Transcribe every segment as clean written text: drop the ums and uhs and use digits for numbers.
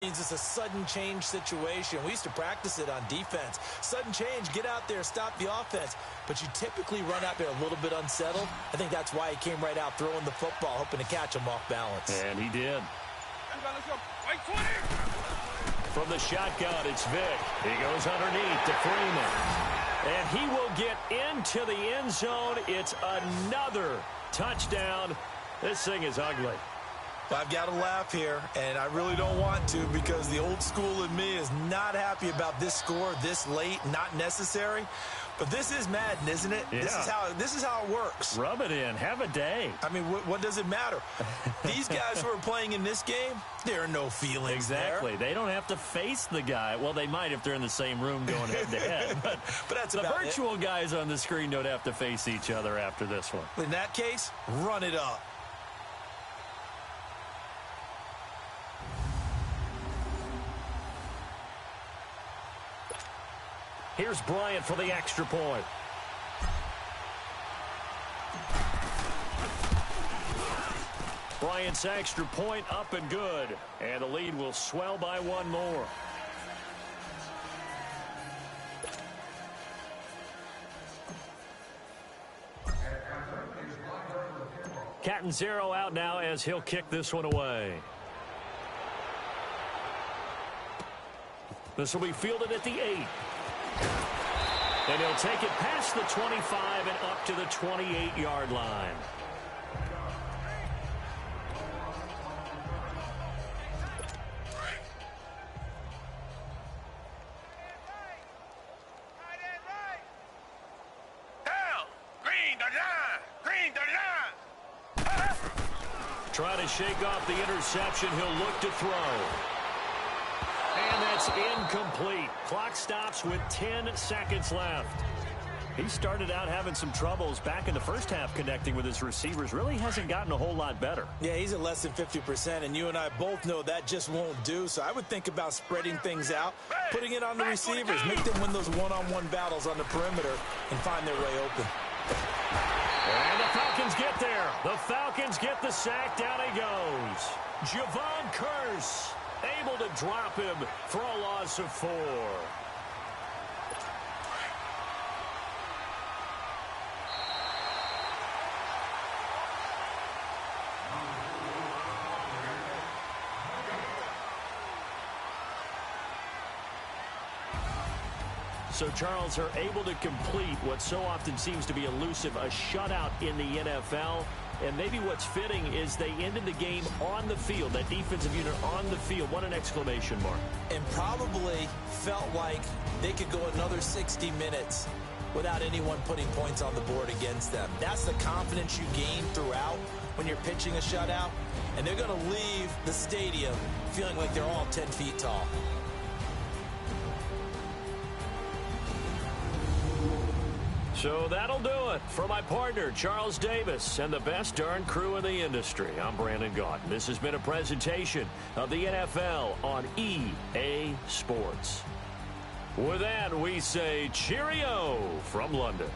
It's a sudden change situation. We used to practice it on defense. Sudden change, get out there, stop the offense. But you typically run out there a little bit unsettled. I think that's why he came right out throwing the football, hoping to catch him off balance. And he did. From the shotgun, it's Vic. He goes underneath to Freeman. And he will get into the end zone. It's another touchdown. This thing is ugly. I've got to laugh here, and I really don't want to because the old school in me is not happy about this score this late, not necessary. But this is Madden, isn't it? Yeah. This is how it works. Rub it in. Have a day. I mean, what does it matter? These guys who are playing in this game, there are no feelings Exactly. there. They don't have to face the guy. Well, they might if they're in the same room going head-to-head. But that's the about virtual guys on the screen don't have to face each other after this one. In that case, run it up. Here's Bryant for the extra point. Bryant's extra point up and good. And the lead will swell by one more. Catanzaro out now as he'll kick this one away. This will be fielded at the 8. And he'll take it past the 25 and up to the 28-yard line. Trying to shake off the interception. He'll look to throw. And that's incomplete. Clock stops with 10 seconds left. He started out having some troubles back in the first half connecting with his receivers. Really hasn't gotten a whole lot better. Yeah, he's at less than 50%, and you and I both know that just won't do. So I would think about spreading things out, putting it on the receivers, make them win those one-on-one battles on the perimeter and find their way open. And the Falcons get there. The Falcons get the sack. Down he goes. Javon Curse able to drop him for a loss of 4. So, Charles, are able to complete what so often seems to be elusive, a shutout in the NFL. And maybe what's fitting is they ended the game on the field, that defensive unit on the field. What an exclamation mark. And probably felt like they could go another 60 minutes without anyone putting points on the board against them. That's the confidence you gain throughout when you're pitching a shutout. And they're going to leave the stadium feeling like they're all 10 feet tall. So that'll do it for my partner, Charles Davis, and the best darn crew in the industry. I'm Brandon Gaudin. This has been a presentation of the NFL on EA Sports. With that, we say cheerio from London.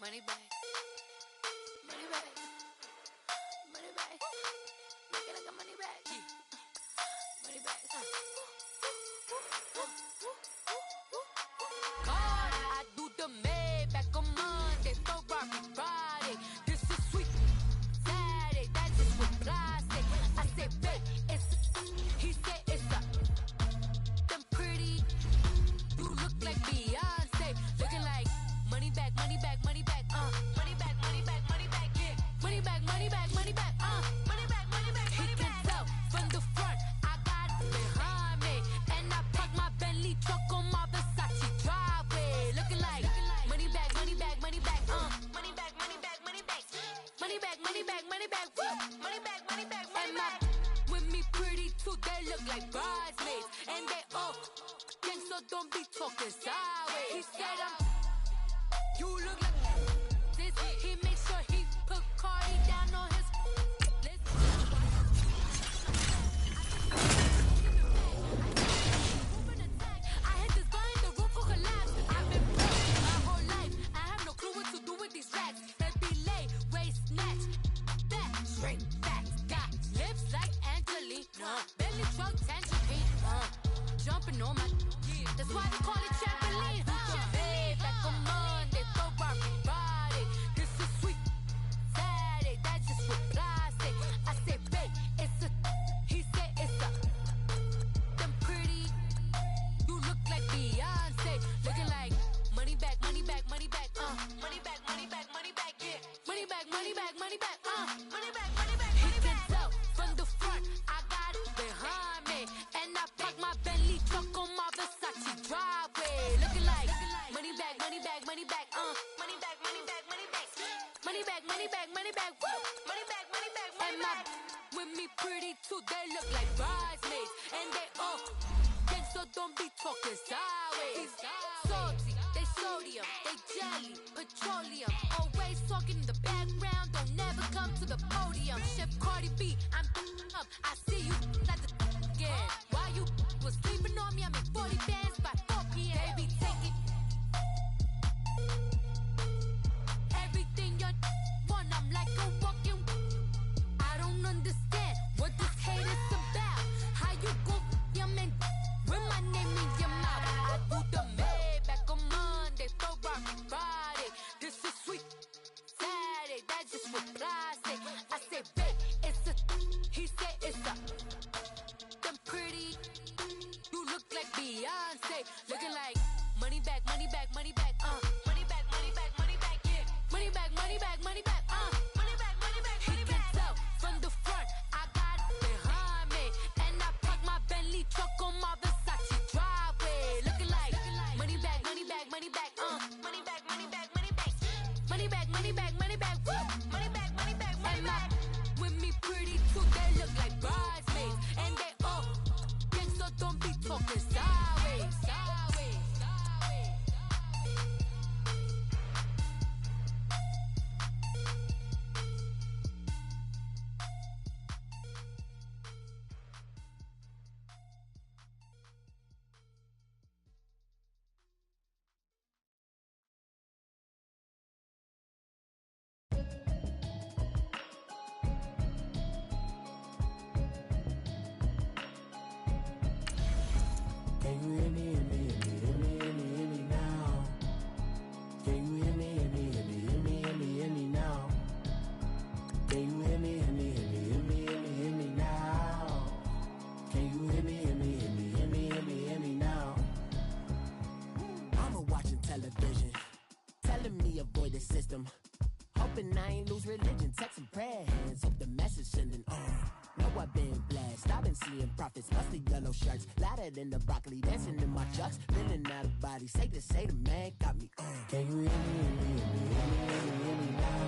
Money back. Money back. Money back. Make it like a money back. Money back. God, I do the Maybach on Monday, Ferrari Friday. This is sweet Saturday. That's just what I say. I say, babe, it's he said it's a them pretty. You look like Beyonce, looking like money back, money back, money back. Money back, money back, money back, yeah. Money back, money back, money back, money back, money back, money back. He can tell from the front, I got it behind me. And I park my Bentley truck on my Versace driveway. Looking like money back, money back, money back, money back, money back, money back. Money back, money back, money back, woo. Money back, money back, money back. With me pretty too they look like bridesmaids. And they all gang, so don't be talking sideways. He said you look like this. He made sure he put Cardi down on his list. I hit this guy in the roof will collapse. I've been broke my whole life. I have no clue what to do with these racks. They be late, waist snatch, back, straight back. Got lips like Angelina, belly truck tangerine. Jumping on my, that's why they call it trampoline. Babe, back on Monday, throw rock Friday. This is sweet Saturday, that's just what plastic. I say, babe, it's a, he said it's a, them pretty. You look like Beyonce, looking like money back, money back, money back, money back, money back, money back, yeah, money back, money back, money back, money back, money back. He can tell from the front, I got it behind me, and I park my Bentley truck on my Versace driveway, looking like money back, money back, money back, money back, money back, money back, money back, money back, money back, woo, money back, money back, money back. With me pretty too, they look like bridesmaids, and they all gang, so don't be talking sideways. Salty, they sodium, they jelly, petroleum. Always talking in the background, don't never come to the podium. Chef Cardi B, I'm up. I see you like the again. While you was sleeping on me, I made 40 bands by 4 p.m. Baby, take it. Everything you want, I'm like a walking. I don't understand what this hate is about. How you go, your man, with my name in your mouth. I do the Maybach on Monday, throw rock Friday. This is sweet Saturday, that's just what plastic. I say, babe, it's a, he said it's a, them pretty. You look like Beyonce, looking like money back, money back, money back, money back, money back, money back, yeah, money back, money back, money back, money back, money back, money back. He can tell from the front, I got it behind me, and I park my Bentley truck on my Versace driveway, looking like money back, money back, money back, money back, money back, money back, money back, money back, money back, woo, money back, money back, money back. With me pretty too, they look like bridesmaids, and they all gang, so don't be talking sideways, sideways, sideways. Can you hear me, hear me, hear me, hear me, hear me, hear me now? Can you hear me, hear me, hear me, hear me, hear me, hear me now? Can you hear me, hear me, hear me, hear me, hear me, hear me now? Can you hear me, hear me, hear me, hear me, hear me, hear me now? I'm watching television, telling me avoid the system. Hoping I ain't lose religion, texting prayer hands, hope the message sending on. Know I've been blessed, I've been seeing prophets, mustard yellow shirts, louder than the broccoli, dancing in my chucks, feeling out of body, say the man got me on. Can you hear me, hear me, hear me, hear me, hear me, hear me now?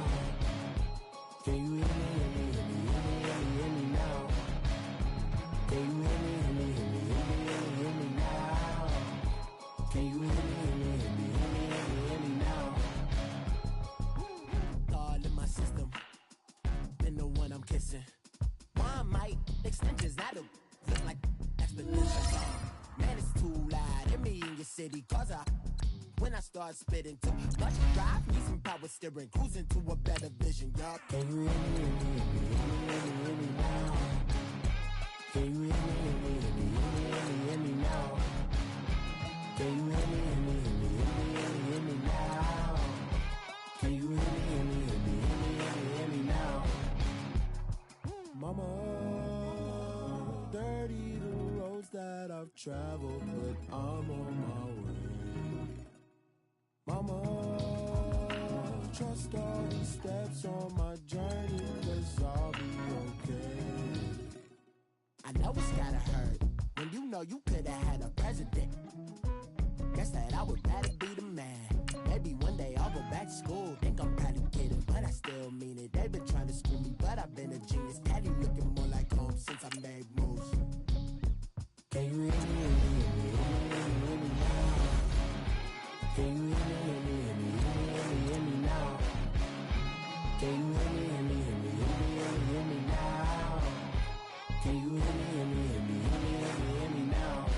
Can you hear me, hear me, hear me, hear me, hear me, hear me now? Can you hear me, hear me, hear me, hear me, hear me, hear me now? Can you hear me, hear me, hear me, hear me, hear me, hear me now? All in my system, been the one I'm kissing. One might extensions, that'll look like expeditions. Man, it's too loud, hit me in your city, cause when I start spitting too much drive, need some power steering, cruising to a better vision, y'all. Can you hear me, hear me, hear me, hear me, hear me now? Can you hear me, hear me, hear me, hear me, hear me now? Can you hear me, hear me, hear me, hear me, hear me now? Can you hear me, hear me, hear me, hear me, hear me now? Mama, dirty the roads that I've traveled, but I'm on my way. Mama, trust all the steps on my journey, 'cause I'll be okay. I know it's gotta hurt when you know you could've had a president. Guess that I would rather be the man. Maybe one day I'll go back to school. Think I'm probably kidding, but I still mean it. They've been trying to screw me, but I've been a genius. Daddy looking more like home since I made moves. you hear me, hear me, hear me, hear me now? Can you hear me, hear me, hear me, hear me now? Can you hear me, hear me, hear me, hear me now? Can you hear me, hear me, hear me, hear me now?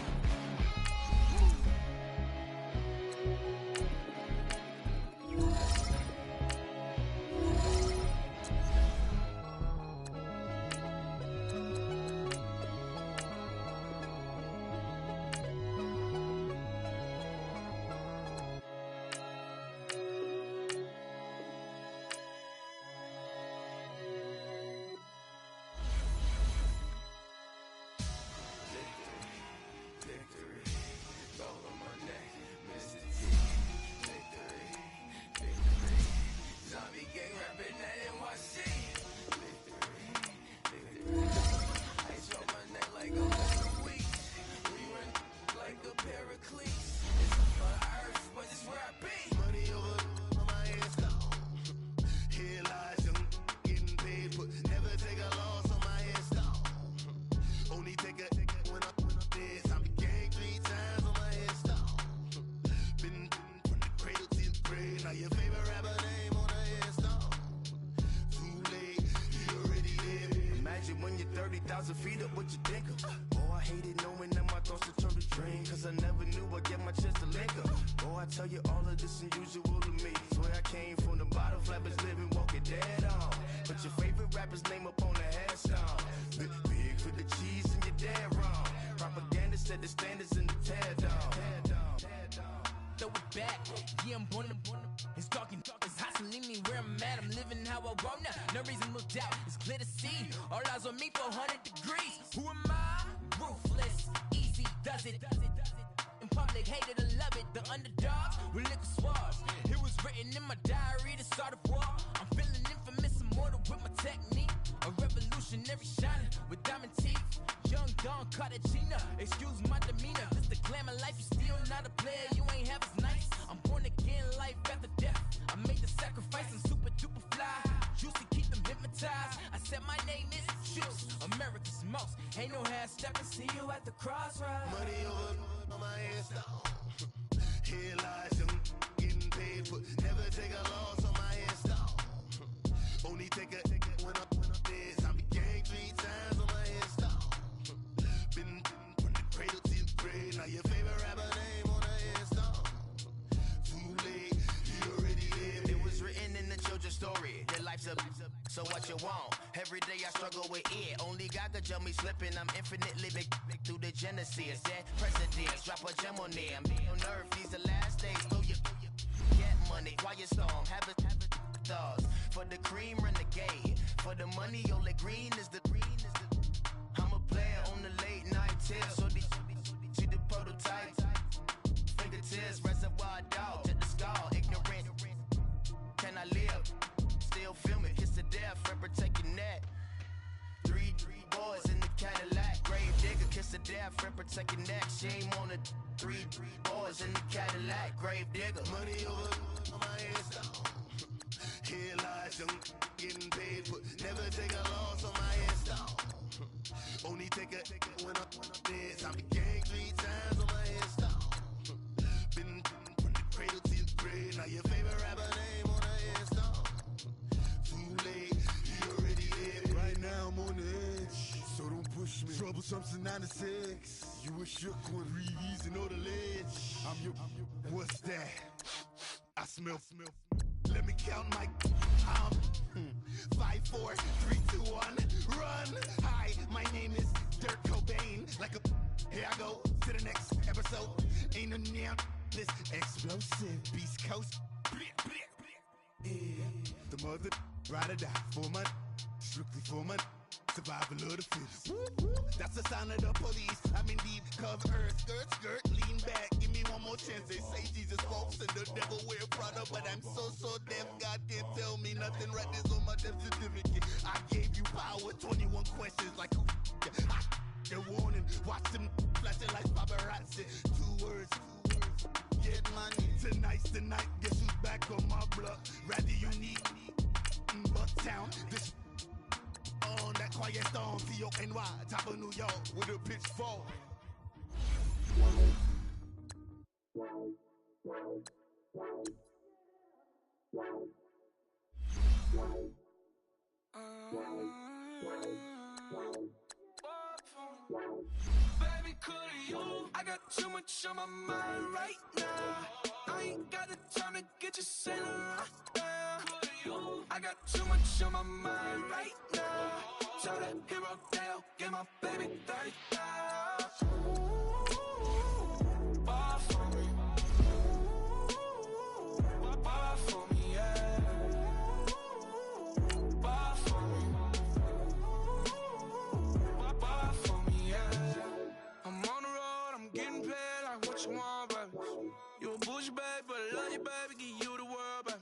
Feet up, what you think of? Oh, I hated knowing that my thoughts would turn to dream, cause I never knew I'd get my chance to link up. Oh, I tell you all of this unusual to me. Swear I came from the bottom, flappers living, walking dead on. Put your favorite rapper's name up on the headstone. Big for the cheese and you're dead wrong. Propaganda set the standards in the tear down. Throw it back, yeah, I'm born to. It's dark, it's hot, so leave me where I'm at. I'm living how I want now, no reason to doubt. It's clear to see, all eyes on me, 400 degrees. Who am I? Ruthless, easy, does it. In public, hate it or love it. The underdogs with liquor swabs. It was written in my diary to start a war. I'm feeling infamous, immortal with my technique. A revolutionary shining with diamond teeth. Young Don Cartagena, excuse my demeanor. This the glamour life, you still not a player, you ain't half as nice. I'm born again, life after death. I made the sacrifice, I'm super duper fly. Juicy, keep them hypnotized. I said my name is Juice, America's most. Ain't no half stepping, see you at the crossroads. Money over on my headstone. Here lies young, getting paid for. Never take a loss on my headstone. Only take a when I'm dead. I be gang 3 times on my headstone. Been from the cradle to the grave. Now your favorite rapper name on the headstone. Too late, you already lived. It was written in the children's story. Your life's a so what you want. Every day I struggle with it. Only God could jump me slipping. I'm infinitely big through the genesis. That precedence, drop a gem on there. I'm on earth, these the last days. Throw your get money, quiet storm, have it thoughts. For the cream, renegade. For the money, only green is the I'm a player on the late night tips. So see the prototype. Fingertips, reservoir dog, check the skull. Ignorant, can I live? Still film it, kiss the death, forever taking that. Three boys in the Cadillac. Grave digger, kiss the death, forever taking that. Shame on the three boys in the Cadillac. Grave digger, money over on my headstone. Here lies young, getting paid for. Never take a loss on my headstone. Only take a when I'm dead. I be gang 3 times on my headstone. Been from the cradle to the grave. Now your favorite rapper name on the headstone. Too late, you already lived. Right now I'm on the edge, so don't push me. Troublesome to 96. You a shook one, Reeves and all the ledge. I'm your, what's that? I smell. Let me count my 5, 4, 3, 2, 1, run. Hi, my name is Dirk Cobain. Like a here I go to the next episode. Ain't no damn this explosive Beast Coast. Yeah. The mother ride or die for my strictly for my survival of the fittest. That's the sign of the police. I'm in deep cover, skirt, lean back. Give me one more chance. They say Jesus walks and the devil wear Prada, but I'm so deaf. God can't tell me nothing. Right this on my death certificate. I gave you power. 21 questions like who? They're warning. Watch them flashing like paparazzi. 2 words. Get money. Tonight's the night. Guess who's back on my block? Rather unique. Bucktown. This on that quiet storm, C-O-N-Y, top of New York with a pitchfork. Baby, could you? I got too much on my mind right now. I ain't got the time to get you sailing right now. Could you? I got too much on my mind right now. Tell that hero Dale, get my baby 30,000. Bar for me. Bar for me, yeah. Bar for me. Bar for me, yeah. I'm on the road, I'm getting paid like what you want, baby. You a bougie, baby, but I love you, baby. Give you the world, baby.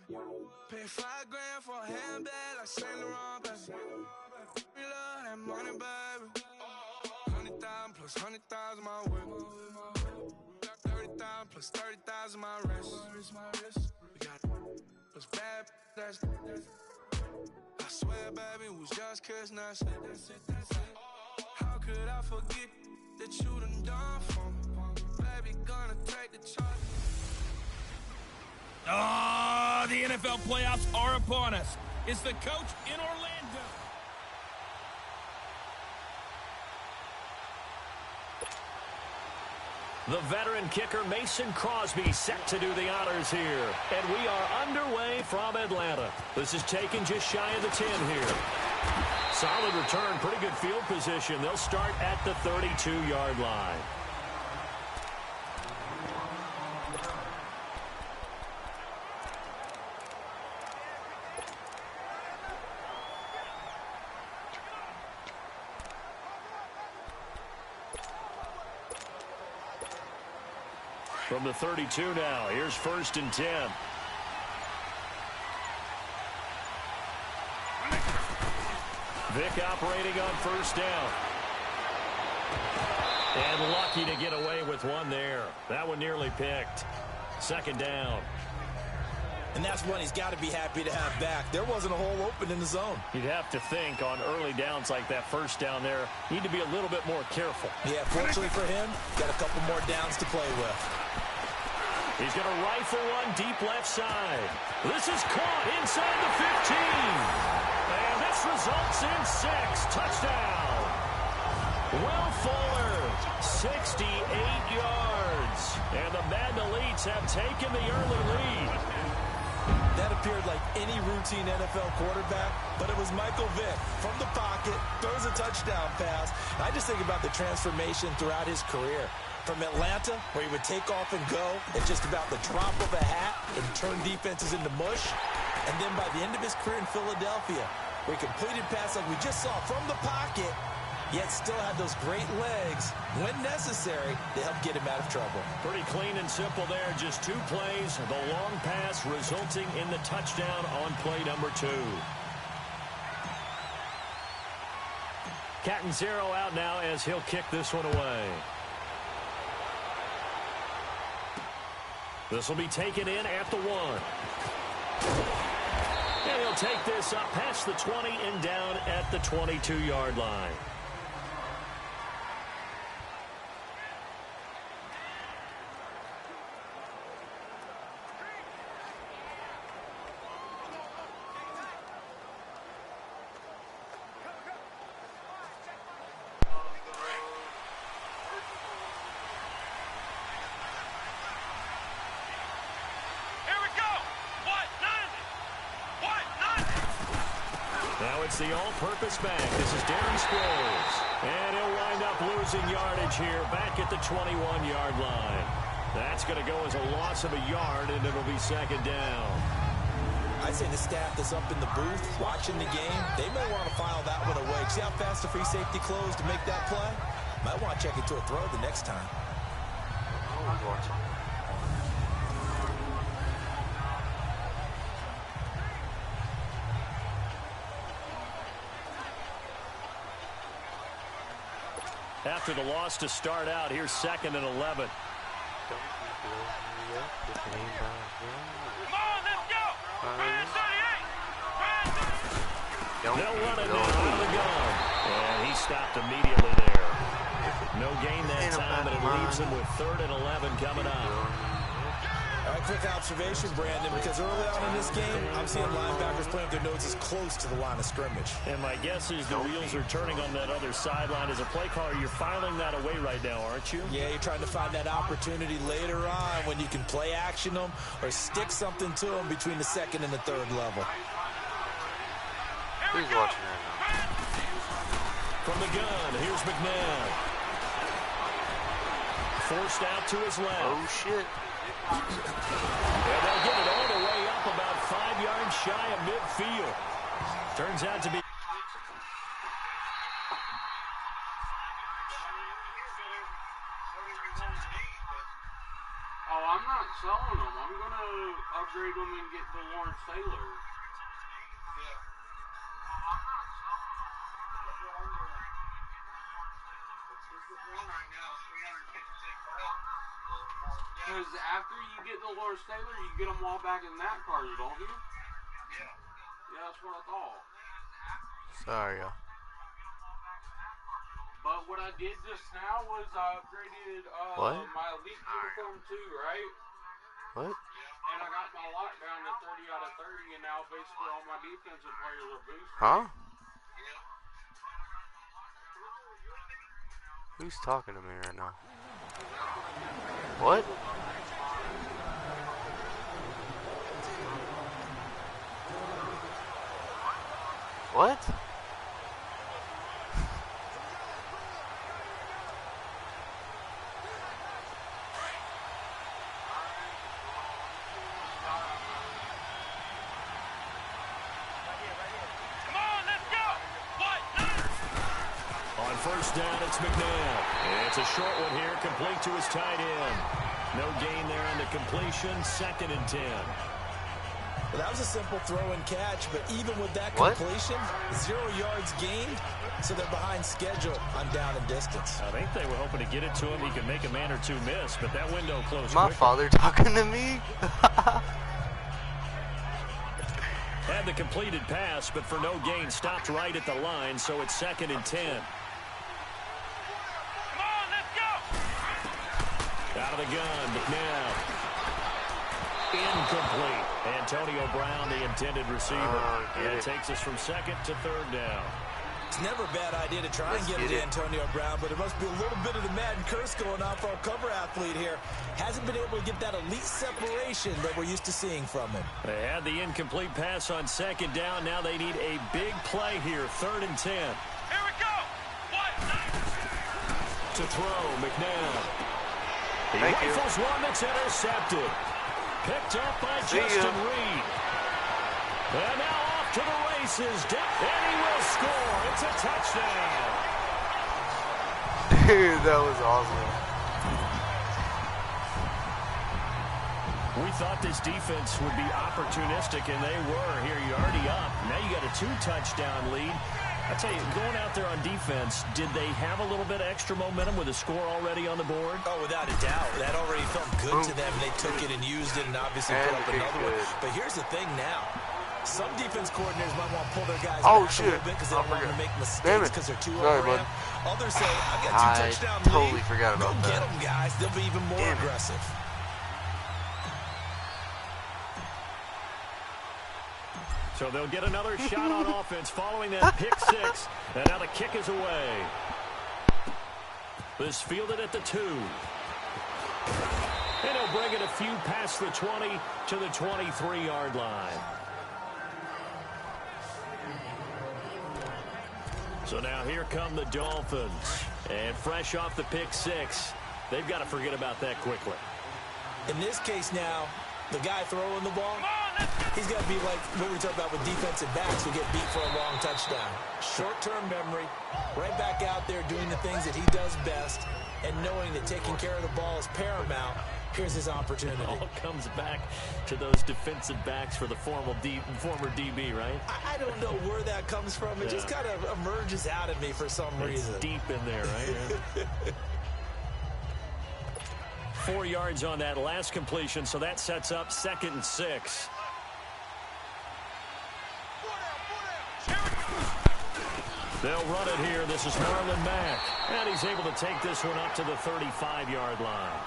Pay $5 grand for a handbag like Saint Laurent, baby. We love that money, baby. 100,000 plus 100,000 my work. Got 30,000 plus 30,000 my wrist. We got those bad, that's I swear, baby, it was just kissing, that's it. How could I forget that you done for me? Baby, gonna take the charge. Ah, the NFL playoffs are upon us. It's the coach in Orlando. The veteran kicker Mason Crosby set to do the honors here. And we are underway from Atlanta. This is taken just shy of the 10 here. Solid return, pretty good field position. They'll start at the 32-yard line. From the 32 now, here's 1st and 10. Vic operating on 1st down. And lucky to get away with one there. That one nearly picked. 2nd down. And that's one he's got to be happy to have back. There wasn't a hole open in the zone. You'd have to think on early downs like that 1st down there, need to be a little bit more careful. Yeah, fortunately for him, got a couple more downs to play with. He's going to rifle one deep left side. This is caught inside the 15. And this results in 6. Touchdown. Will Fuller, 68 yards. And the Madden Elites have taken the early lead. That appeared like any routine NFL quarterback, but it was Michael Vick from the pocket, throws a touchdown pass. I just think about the transformation throughout his career. From Atlanta, where he would take off and go at just about the drop of a hat and turn defenses into mush. And then by the end of his career in Philadelphia, where he completed passes like we just saw from the pocket, yet still had those great legs, when necessary, to help get him out of trouble. Pretty clean and simple there. Just 2 plays. The long pass resulting in the touchdown on play number 2. Catanzaro out now as he'll kick this one away. This will be taken in at the 1. And he'll take this up past the 20 and down at the 22-yard line. It's the all-purpose back. This is Darren Sproles. And he'll wind up losing yardage here back at the 21-yard line. That's going to go as a loss of a yard, and it'll be 2nd down. I'd say the staff that's up in the booth watching the game, they may want to file that one away. See how fast the free safety closed to make that play? Might want to check it to a throw the next time. After the loss to start out, here's 2nd and 11. Come on, let's go! Brand 38! They'll run it now out of the gun. And he stopped immediately there. No gain that time, and it leaves him with 3rd and 11 coming up. A quick observation, Brandon, because early on in this game, I'm seeing linebackers playing with their noses close to the line of scrimmage. And my guess is the wheels are turning on that other sideline. As a play caller, you're filing that away right now, aren't you? Yeah, you're trying to find that opportunity later on when you can play action them or stick something to them between the 2nd and the 3rd level. Who's watching right now? From the gun, here's McNabb. Forced out to his left. Oh, shit. And they'll get it all the way up about 5 yards shy of midfield. Turns out to be... Oh, I'm not selling them. I'm going to upgrade them and get the Lawrence Taylor. Because after you get the Lawrence Taylor, you get them all back in that card, don't you? Yeah. Yeah, that's what I thought. Sorry, y'all. But what I did just now was I upgraded my elite uniform too, right? What? And I got my lockdown to 30 out of 30, and now basically all my defensive players are boosted. Huh? Who's talking to me right now? What? What? On first down, it's McNabb. It's a short one here, complete to his tight end. No gain there on the completion, 2nd and 10. Well, that was a simple throw and catch, but even with that completion, 0 yards gained, so they're behind schedule on down and distance. I think they were hoping to get it to him. He could make a man or two miss, but that window closed My quickly. father talking to me? Had the completed pass, but for no gain, stopped right at the line, so it's 2nd and 10. Out of the gun, McNabb. Incomplete. Antonio Brown, the intended receiver. And it takes us from 2nd to 3rd down. It's never a bad idea to try and get it to Antonio Brown, but it must be a little bit of the Madden curse going on for our cover athlete here. Hasn't been able to get that elite separation that we're used to seeing from him. They had the incomplete pass on 2nd down. Now they need a big play here, 3rd and 10. Here we go. To throw, McNabb. He rifles one that's intercepted. Picked up by Justin Reed. And now off to the races. And he will score. It's a touchdown. Dude, that was awesome. We thought this defense would be opportunistic, and they were. Here, you're already up. Now you got a 2-touchdown lead. I tell you, going out there on defense, did they have a little bit of extra momentum with a score already on the board? Oh, without a doubt. That already felt good to them. They took it and used it and obviously put up another one. But here's the thing now. Some defense coordinators might want to pull their guys back a little bit because they don't want to make mistakes because they're too overramped. Others say, I've got 2 touchdown totally forgot about that. Go get them, guys. They'll be even more aggressive. So they'll get another shot on offense following that pick 6. And now the kick is away. This fielded at the 2. And he'll bring it a few past the 20 to the 23-yard line. So now here come the Dolphins. And fresh off the pick 6, they've got to forget about that quickly. In this case now, the guy throwing the ball, he's got to be like what we talk about with defensive backs who get beat for a long touchdown. Short-term memory, right back out there doing the things that he does best, and knowing that taking care of the ball is paramount. Here's his opportunity. It all comes back to those defensive backs for the former DB, right? I don't know where that comes from. It just kind of emerges out of me for some reason. Deep in there, right? 4 yards on that last completion, so that sets up 2nd and 6. They'll run it here. This is Marlon Mack. And he's able to take this one up to the 35-yard line.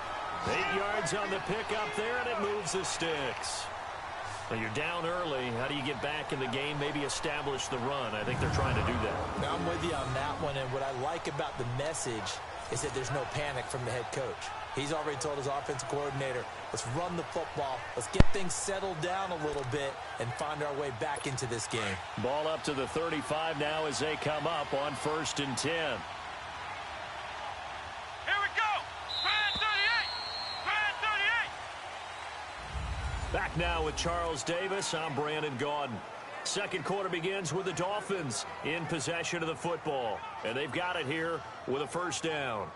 8 yards on the pickup there, and it moves the sticks. Well, you're down early. How do you get back in the game? Maybe establish the run. I think they're trying to do that. Now, I'm with you on that one, and what I like about the message is that there's no panic from the head coach. He's already told his offensive coordinator, let's run the football, let's get things settled down a little bit and find our way back into this game. Ball up to the 35 now as they come up on 1st and 10. Here we go. Brand 38. Brand 38. Back now with Charles Davis. I'm Brandon Gaudin. Second quarter begins with the Dolphins in possession of the football. And they've got it here with a first down.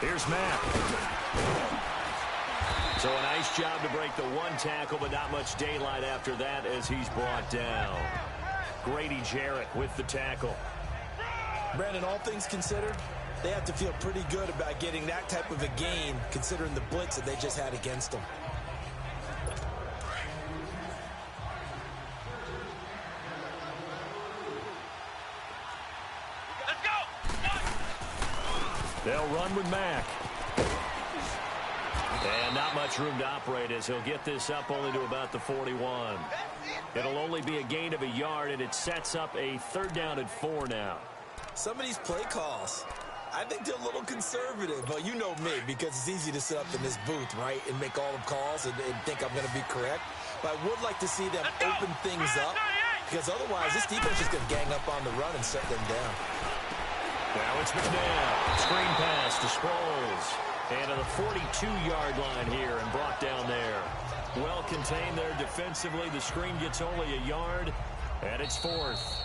Here's Mack. So a nice job to break the one tackle, but not much daylight after that as he's brought down. Grady Jarrett with the tackle. Brandon, all things considered, they have to feel pretty good about getting that type of a gain considering the blitz that they just had against them. They'll run with Mack. And not much room to operate as he'll get this up only to about the 41. It'll only be a gain of a yard, and it sets up a 3rd down and 4 now. Some of these play calls, I think they're a little conservative. But you know me, because it's easy to sit up in this booth, right, and make all the calls and think I'm going to be correct. But I would like to see them open things up, because otherwise this defense is going to gang up on the run and shut them down. Now it's McNabb. Screen pass to Sproles. And to the 42-yard line here and brought down there. Well contained there defensively. The screen gets only a yard, and it's 4th.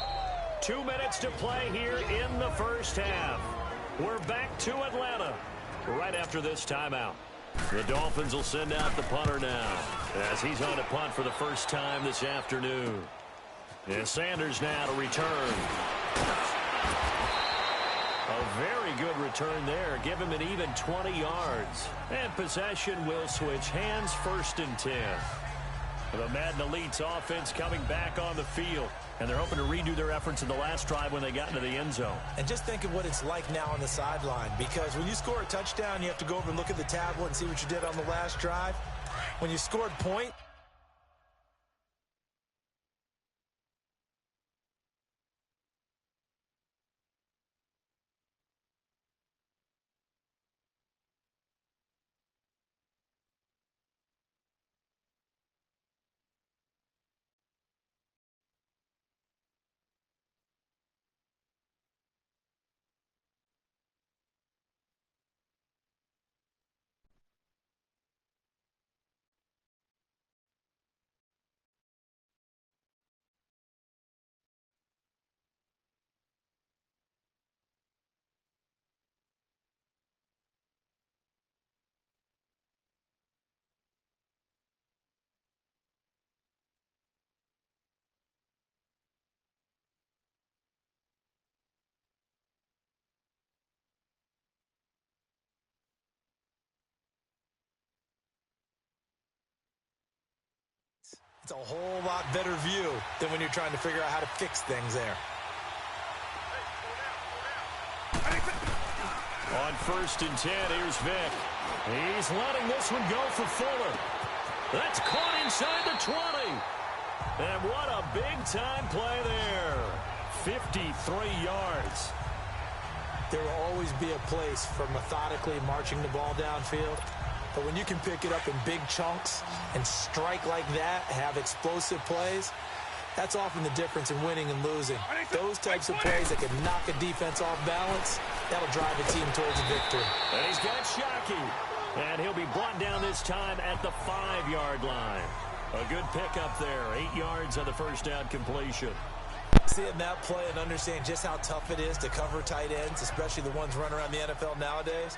2 minutes to play here in the first half. We're back to Atlanta right after this timeout. The Dolphins will send out the punter now as he's on a punt for the first time this afternoon. And Sanders now to return. A very good return there. Give him an even 20 yards. And possession will switch hands, 1st and 10. The Madden Elites offense coming back on the field. And they're hoping to redo their efforts in the last drive when they got into the end zone. And just think of what it's like now on the sideline. Because when you score a touchdown, you have to go over and look at the tablet and see what you did on the last drive. When you scored point, it's a whole lot better view than when you're trying to figure out how to fix things there. On 1st and 10, here's Vick. He's letting this one go for Fuller. That's caught inside the 20. And what a big-time play there. 53 yards. There will always be a place for methodically marching the ball downfield. But when you can pick it up in big chunks and strike like that, have explosive plays, that's often the difference in winning and losing. Those types of plays that can knock a defense off balance, that'll drive a team towards a victory. And he's got Shockey. And he'll be brought down this time at the 5-yard line. A good pickup there. 8 yards on the first down completion. seeing that play and understand just how tough it is to cover tight ends, especially the ones running around the NFL nowadays,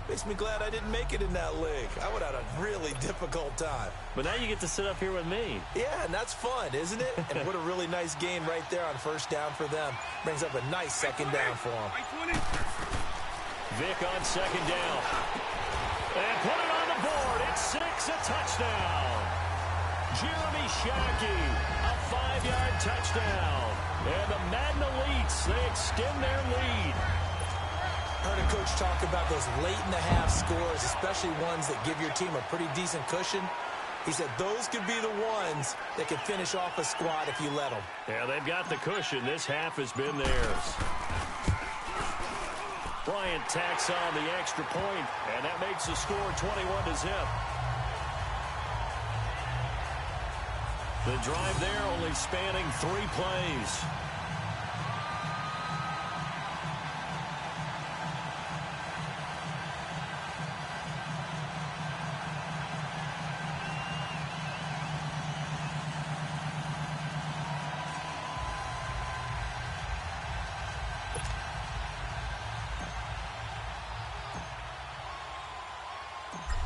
makes me glad I didn't make it in that league. I would have had a really difficult time. But now you get to sit up here with me. Yeah, and that's fun, isn't it? And what a really nice gain right there on first down for them. Brings up a nice second down for them. Vic on second down. And put it on the board. It's 6, a touchdown. Jeremy Shockey, a 5-yard touchdown. And the Madden Elites, they extend their lead. Heard a coach talk about those late-in-the-half scores, especially ones that give your team a pretty decent cushion. He said those could be the ones that could finish off a squad if you let them. Yeah, they've got the cushion. This half has been theirs. Bryant tacks on the extra point, and that makes the score 21-0. The drive there only spanning 3 plays.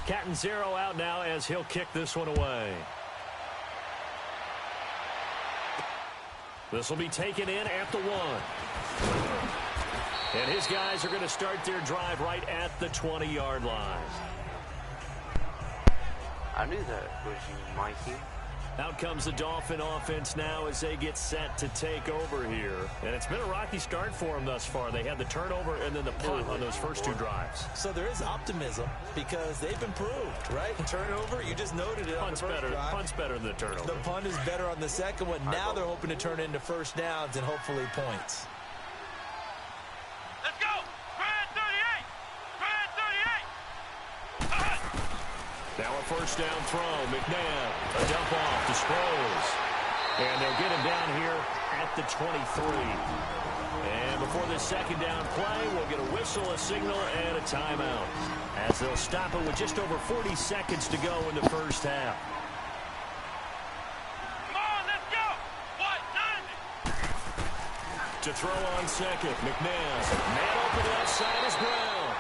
Captain Zero out now as he'll kick this one away. This will be taken in at the 1. And his guys are going to start their drive right at the 20-yard line. I knew that was you, Mikey. Out comes the Dolphin offense now as they get set to take over here. And it's been a rocky start for them thus far. They had the turnover and then the punt on those first 2 drives. So there is optimism because they've improved, right? Turnover, you just noted it on the first drive. Punt's better than the turnover. The punt is better on the second one. Now they're hoping to turn it into first downs and hopefully points. Let's go! Brad 38! Brad 38! Now a first down throw. McNabb, a dump off to Sproles. And they'll get him down here at the 23. And before this second down play, we'll get a whistle, a signal, and a timeout. As they'll stop it with just over 40 seconds to go in the first half. Come on, let's go! What time is it? To throw on second, McNabb. Man open left side is Brown.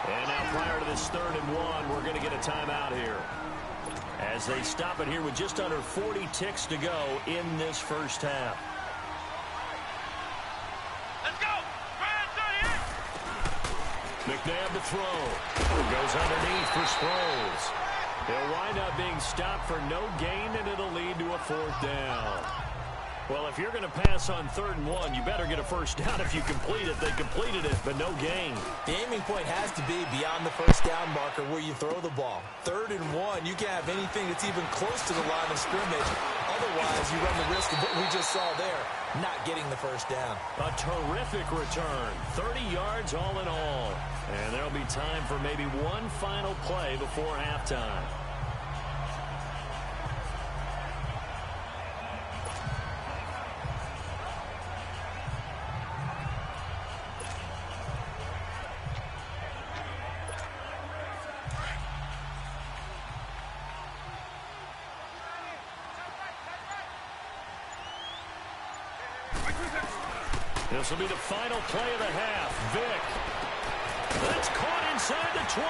And now prior to this 3rd and 1, we're going to get a timeout here. As they stop it here with just under 40 ticks to go in this first half. Let's go! Brad 38! McNabb to throw. Goes underneath for Sproles. He'll wind up being stopped for no gain, and it'll lead to a 4th down. Well, if you're going to pass on 3rd and 1, you better get a first down if you complete it. They completed it, but no gain. The aiming point has to be beyond the first down marker where you throw the ball. 3rd and 1, you can't have anything that's even close to the line of scrimmage. Otherwise, you run the risk of what we just saw there, not getting the first down. A terrific return, 30 yards all in all. And there'll be time for maybe one final play before halftime. This will be the final play of the half. Vic. That's caught inside the 20.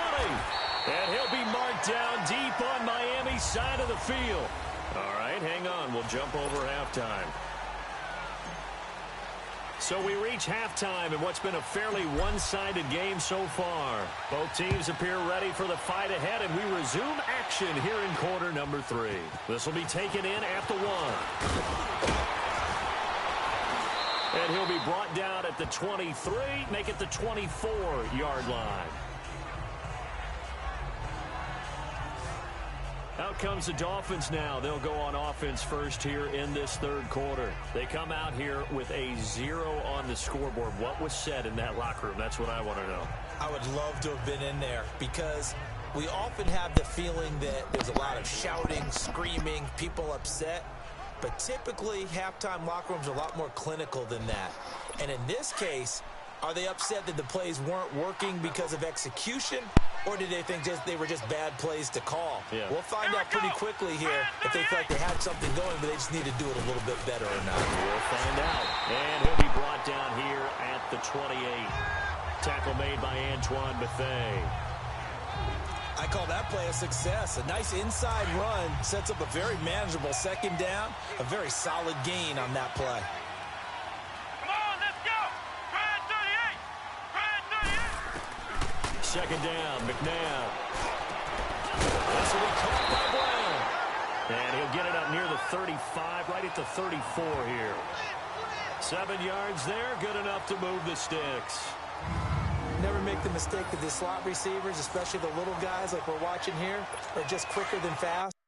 And he'll be marked down deep on Miami's side of the field. All right, hang on. We'll jump over halftime. So we reach halftime in what's been a fairly one-sided game so far. Both teams appear ready for the fight ahead, and we resume action here in quarter number 3. This will be taken in at the 1. And he'll be brought down at the 23, make it the 24-yard line. Out comes the Dolphins now. They'll go on offense first here in this 3rd quarter. They come out here with a 0 on the scoreboard. What was said in that locker room? That's what I want to know. I would love to have been in there because we often have the feeling that there's a lot of shouting, screaming, people upset. But typically, halftime locker rooms are a lot more clinical than that. And in this case, are they upset that the plays weren't working because of execution? Or did they think they were just bad plays to call? Yeah. We'll find out pretty quickly here if they felt like they had something going, but they just need to do it a little bit better or not. We'll find out. And he'll be brought down here at the 28. Tackle made by Antoine Bethea. I call that play a success. A nice inside run sets up a very manageable second down. A very solid gain on that play. Come on, let's go. Try 38. Try 38. Second down, McNabb. This will be caught by Brown. And he'll get it up near the 35, right at the 34 here. 7 yards there, good enough to move the sticks. Never make the mistake that the slot receivers, especially the little guys like we're watching here, are just quicker than fast.